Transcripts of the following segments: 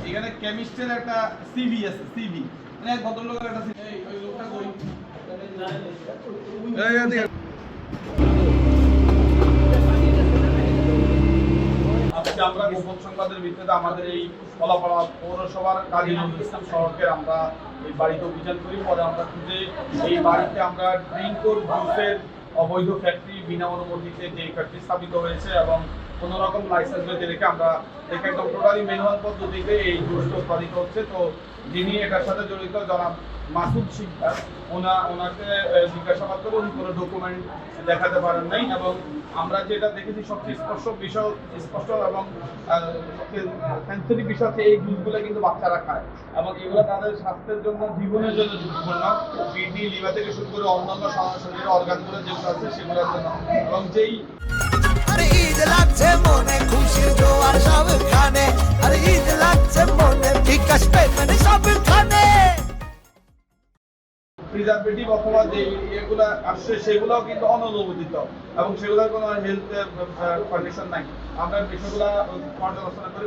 এখানে কেমিস্ট্রির একটা সিভি আছে, সিভি মানে এক ভদ্রলোকের একটা ওই লোকটা কই আজকে আমরা গোপন সংবাদের ভিত্তিতে আমাদের এই কলাপাড়া পৌরসভার কাজী নজরুল ইসলাম সড়কের আমরা এই বাড়িতে অভিযান করি। পরে আমরা খুঁজে এই বাড়িতে আমরা ড্রিঙ্কর জুসের অবৈধ ফ্যাক্টরি বিনা অনুমতিতে যে ফ্যাক্টরি স্থাপিত হয়েছে এবং কোনো রকম লাইসেন্স বেঁধে রেখে আমরা দেখে একদম টোটালি ম্যানুয়াল পদ্ধতিতে এই জুসটা উৎপাদিত হচ্ছে। তো যিনি এটার সাথে জড়িত জনাব মাসুদ শিকদার, ওনাকে জিজ্ঞাসাবাদ করে উনি কোনো ডকুমেন্ট দেখাতে পারেন নাই এবং আমরা যেটা দেখেছি সবচেয়ে স্পষ্ট এবং সেন্সিটিভ বিষয় হচ্ছে এই জুসগুলো কিন্তু বাচ্চারা খায় এবং এগুলো তাদের স্বাস্থ্যের জন্য জীবনের জন্য ঝুঁকিপূর্ণ। কিডনি, লিভার থেকে শুরু করে অন্যান্য শরীরের অর্গানগুলো যেগুলো আছে সেগুলোর জন্য এবং যেই ঈদ লাগছে মনে খুশির জোয়ার সবখানে, আর ঈদ লাগছে মনে বিকাশ পেমেন্ট সবখানে। প্রিজারভেটিভ অথবা যে এগুলো আসছে সেগুলোও কিন্তু অননুমোদিত এবং সেগুলোর কোনো হেলথ কন্ডিশন নাই। আমরা বিষয়গুলো পর্যালোচনা করি।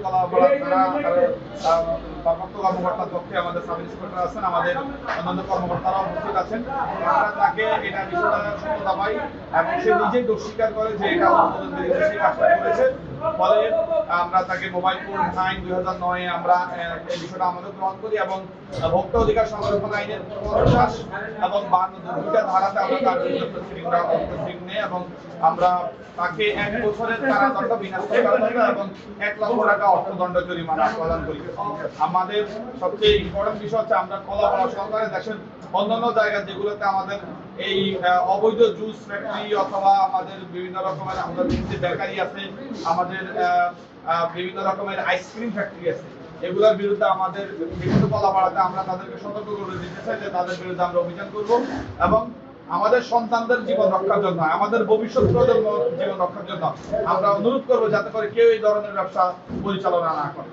ভারপ্রাপ্ত কর্মকর্তার পক্ষে আমাদের সাব ইন্সপেক্টর আছেন, আমাদের অন্যান্য কর্মকর্তারা উপস্থিত আছেন। আমরা তাকে এটা বিষয়টা সত্যতা পাই এবং সে নিজেই দোষ স্বীকার করে যে এটা অনুমোদন দিয়েছে, সেই কাজটা করেছে। ফলে আমরা তাকে মোবাইল কোড 9/2009 আমরা এই বিষয়টা আমাদের গ্রহণ করি এবং ভোক্তা অধিকার সংরক্ষণ আইনের 50 এবং 52 ধারাতে আমরা তার বিরুদ্ধে প্রসিডিং নেই এবং আমরা তাকে 1 বছরের কারাদণ্ড, বিনাশ্রম কারাদণ্ড এবং 1 লক্ষ টাকা অর্থদণ্ড জরিমানা প্রদান করি। আমাদের সবচেয়ে ইম্পর্টেন্ট বিষয় হচ্ছে আমরা কলাপাড়া সহকারে দেশের অন্যান্য জায়গা যেগুলোতে আমাদের এই অবৈধ জুস ফ্যাক্টরি অথবা আমাদের বিভিন্ন রকমের আমাদের যে বেকারি আছে, আমাদের বিভিন্ন রকমের আইসক্রিম ফ্যাক্টরি আছে, এগুলোর বিরুদ্ধে আমাদের বিভিন্ন কলাপাড়াতে আমরা তাদেরকে সতর্ক করে দিতে চাই যে তাদের বিরুদ্ধে আমরা অভিযান করব এবং আমাদের সন্তানদের জীবন রক্ষার জন্য, আমাদের ভবিষ্যৎ প্রজন্ম জীবন রক্ষার জন্য আমরা অনুরোধ করবো যাতে করে কেউ এই ধরনের ব্যবসা পরিচালনা না করে।